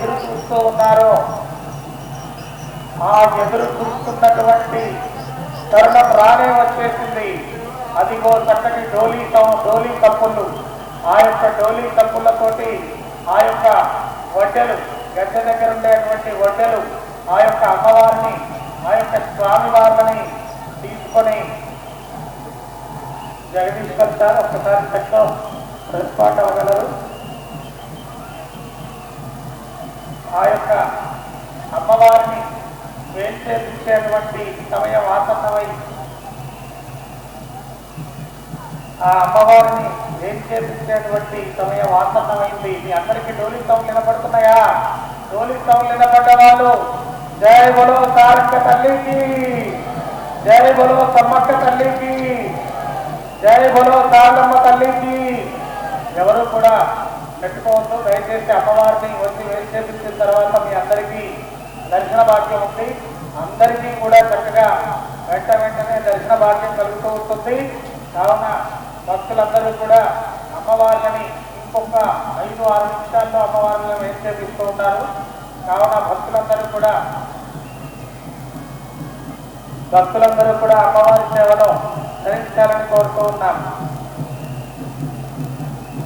ఎదురు చూస్తూ ఉన్నారో ఆ ఎదురు చూస్తున్నటువంటి తరుణం రానే వచ్చేసింది. అదిగో చక్కటి డోలీ తప్పులు, ఆ యొక్క డోలీ తప్పులతోటి ఆ యొక్క వడ్డెలు, గడ్డ దగ్గర ఉండేటువంటి వడ్డెలు ఆ యొక్క అమ్మవారిని, ఆ యొక్క స్వామివారిని తీసుకొని జగదీష్ గారు ఒక్కసారి చక్కగా రెస్పాండ్ అవ్వగలరు. ఆ యొక్క అమ్మవారిని వేంచేపించేటువంటి సమయం ఆసన్నమై ఆ అమ్మవారిని వేంచేపించేటువంటి సమయం ఆసన్నమైంది. మీ అందరికీ డోలీ సౌండ్ వినపడుతున్నాయా? డోలీ సౌండ్ వినపడ్డ వాళ్ళు జై బలో సారక్క తల్లికి, జై బలో సమ్మక్క తల్లికి, జై బలో సారమ్మ తల్లికి. ఎవరు కూడా పెట్టుకోవద్దు. దయచేసి అమ్మవారిని వచ్చి వేంచేపించిన తర్వాత మీ అందరికీ దర్శన భాగ్యం ఉంది. అందరికీ కూడా చక్కగా వెంటనే దర్శన భాగ్యం కలుగుతూ ఉంటుంది. కావున భక్తులందరూ కూడా అమ్మవారిని ఇంకొక 5-6 నిమిషాల్లో అమ్మవారిని వేంచేపిస్తూ ఉన్నారు. కావున భక్తులందరూ కూడా అమ్మవారి సేవలో ధరించాలని కోరుతూ ఉన్నాను.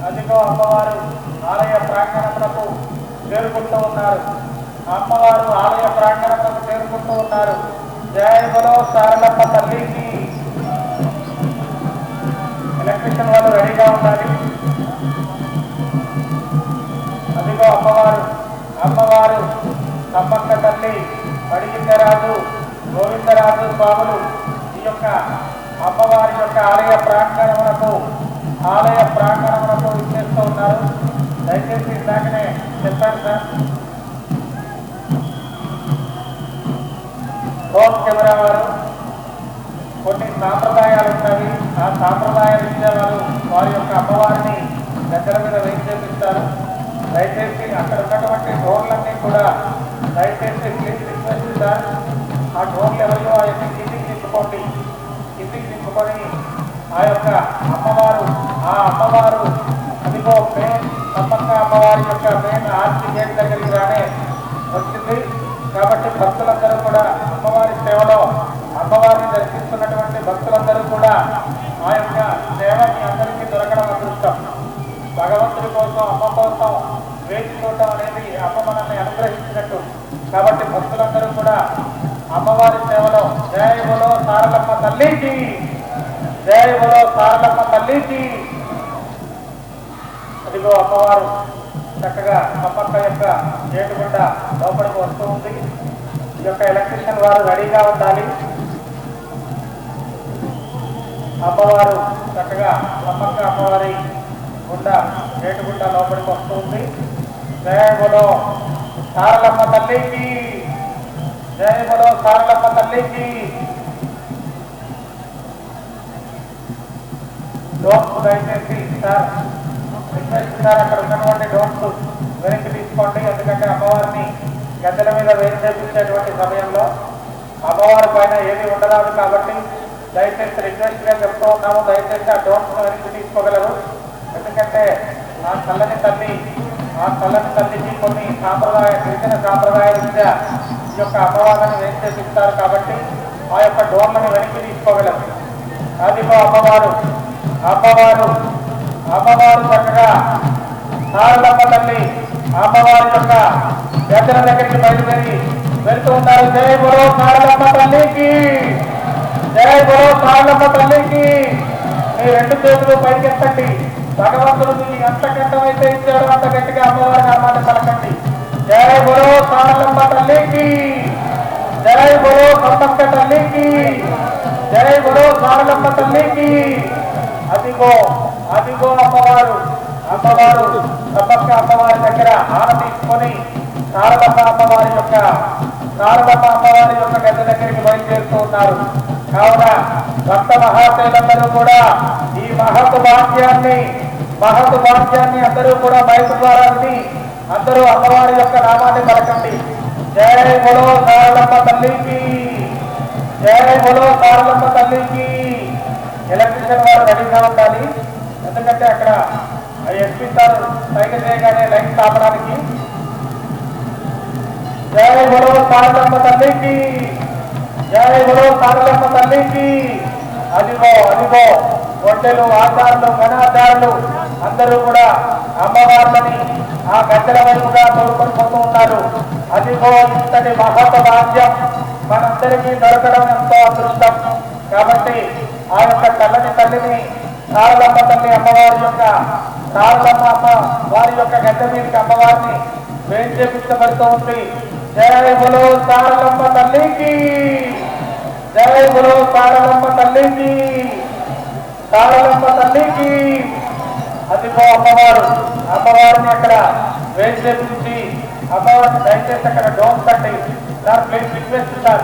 అదిగో అమ్మవారు ఆలయ ప్రాంగణములకు చేరుకుంటూ ఉన్నారు. అమ్మవారు ఆలయ ప్రాంగణములకు చేరుకుంటూ ఉన్నారు. జై బలో సారలమ్మ తల్లికి. ఎలక్ట్రిషియన్ వాళ్ళు రెడీగా ఉండాలి. అదిగో అమ్మవారు సమ్మక్క తల్లి, పడిగిద్దరాజు, గోవిందరాజు స్వాములు ఈ యొక్క అమ్మవారి యొక్క ఆలయ ప్రాంగణములకు ఇచ్చేస్తూ ఉన్నారు. దయచేసి ఇందాకనే చెప్పాను సార్, డ్రోన్ కెమెరా వారు కొన్ని సాంప్రదాయాలు ఉంటాయి. ఆ సాంప్రదాయాలు ఇచ్చేవారు వారి యొక్క అమ్మవారిని దగ్గర మీద వేయించేపిస్తారు. దయచేసి అక్కడ ఉన్నటువంటి డ్రోన్లన్నీ కూడా దయచేసి ప్లీజ్ రిక్వెస్ట్ సార్, ఆ డ్రోన్లు ఎవరో ఆ యొక్క కిందికి తిప్పుకొని ఆ యొక్క అమ్మవారు అదిగో మెయిన్ సమ్మక్క అమ్మవారి యొక్క మెయిన్ ఆర్చి గేట్ దగ్గరికి రానే వచ్చింది. కాబట్టి భక్తులందరూ కూడా అమ్మవారి సేవలో అమ్మవారిని దర్శిస్తున్నటువంటి భక్తులందరూ కూడా ఆ యొక్క సేవ మీ అందరికీ దొరకడం అదృష్టం. భగవంతుడి కోసం, అమ్మ కోసం వేచి చూడటం అనేది అమ్మ మనల్ని అనుగ్రహించినట్టు. కాబట్టి భక్తులందరూ కూడా అమ్మవారి సేవలో జై బలో సారలమ్మ తల్లికి, జై బలో సారలమ్మ తల్లికి. అదిగో అమ్మవారు చక్కగా సమ్మక్క యొక్క గేటు గుండా లోపలికి వస్తూ ఉంది. ఈ యొక్క ఎలక్ట్రిషియన్ వారు రెడీగా ఉండాలి. అమ్మవారు చక్కగా సమ్మక్క అమ్మవారి గేటు గుండా లోపలికి వస్తూ ఉంది. జై బలో సారలమ్మ తల్లికి, జై బలో సారలమ్మ తల్లికి. డోర్స్ దయచేసి సార్ రిక్వెస్ట్ సార్, అక్కడ ఉన్నటువంటి డోర్స్ వెనక్కి తీసుకోండి. ఎందుకంటే అమ్మవారిని గద్దెల మీద వేయించేపించేటువంటి సమయంలో అమ్మవారి పైన ఏది ఉండరాదు. కాబట్టి దయచేసి రిక్వెస్ట్గా చెప్తూ ఉన్నాము, దయచేసి ఆ డోర్స్ వెనక్కి తీసుకోగలరు. ఎందుకంటే ఆ చల్లని తల్లికి కొన్ని గిరిజన సాంప్రదాయ రీత్యా ఈ యొక్క అమ్మవారిని వేయించేపిస్తారు. కాబట్టి ఆ యొక్క డోర్లను వెనక్కి తీసుకోగలరు. అదిగో అమ్మవారు చక్కగా సారలమ్మ తల్లి అమ్మవారి యొక్క గద్దెల దగ్గరికి బయలుదేరి వెళ్తూ ఉన్నారు. జై బలో సారలమ్మ తల్లికి, జై బలో సారలమ్మ తల్లికి. మీ 2 చేతులు పైకెత్తండి. భగవంతుడు మీకు ఎంత గట్టమైతే ఇచ్చాడో అంత గట్టిగా అమ్మవారి నామాన్ని పలకండి. జై బలో సారలమ్మ తల్లికి, జై బలో సమ్మక్క తల్లికి, జై బలో సారలమ్మ తల్లికి. అదిగో అమ్మవారు సమ్మక్క అమ్మవారి దగ్గర ఆన తీసుకొని శారదమ్మ అమ్మవారి యొక్క గద్దె దగ్గరికి బయలుదేరుతూ ఉన్నారు. కావున భక్త మహాశైలందరూ కూడా ఈ మహత్ భాగ్యాన్ని అందరూ కూడా బయట ద్వారా విని అందరూ అమ్మవారి యొక్క నామాన్ని పలకండి. జై బలో సారలమ్మ తల్లికి, జై బలో సారలమ్మ తల్లికి. ఎలక్ట్రిషియన్ వారు రెడీగా ఉండాలి. ఎందుకంటే అక్కడ ఎస్పీ సార్ సైకిల్ చేయగానే లైట్ ఆపడానికి జై బలో సారలమ్మ తల్లికి, జై బలో సారలమ్మ తల్లికి. అదిగో అదిగో ఒడ్డెలు, ఆచారులు, గణాచారులు అందరూ కూడా అమ్మవార్లని ఆ గద్దెల వైపుగా తోడుకొని పోతూ ఉన్నారు. అదిగో ఇంతటి మహత్వ భాగ్యం మనందరికీ దొరకడం ఎంతో అదృష్టం. కాబట్టి ఆ యొక్క చల్లని తల్లిని సారలమ్మ తల్లి అమ్మవారి యొక్క సారలమ్మ అమ్మ వారి యొక్క గద్దె మీదకి అమ్మవారిని వేంచేపించబడుతూ ఉంది. జై బలో సారలమ్మ తల్లికి, జై బలో సారలమ్మ తల్లికి, సారలమ్మ తల్లికి. అదిగో అమ్మవారు, అమ్మవారిని అక్కడ వేంచేపించి అమ్మవారిని దయచేసి అక్కడ డోమ్స్ కట్టి సార్ ప్లీజ్ రిక్వెస్ట్ సార్,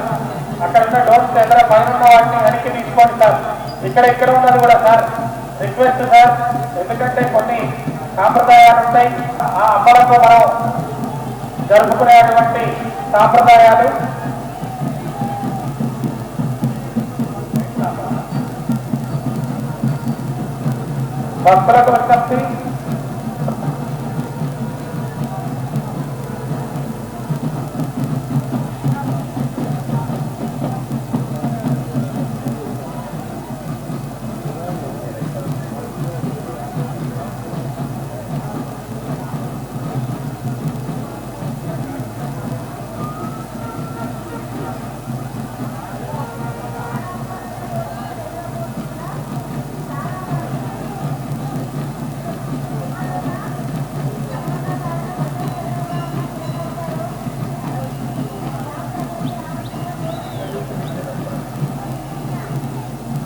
అక్కడ ఉన్న డోమ్స్ ఎక్కడ పైన ఉన్న వాటిని వెనక్కి తీసుకోండి సార్. ఇక్కడ ఉన్నది కూడా సార్ రిక్వెస్ట్ సార్, ఎందుకంటే కొన్ని సాంప్రదాయాలు ఉంటాయి ఆ అమ్మలతో మనం జరుపుకునేటువంటి సాంప్రదాయాలు. భక్తులకు విజ్ఞప్తి,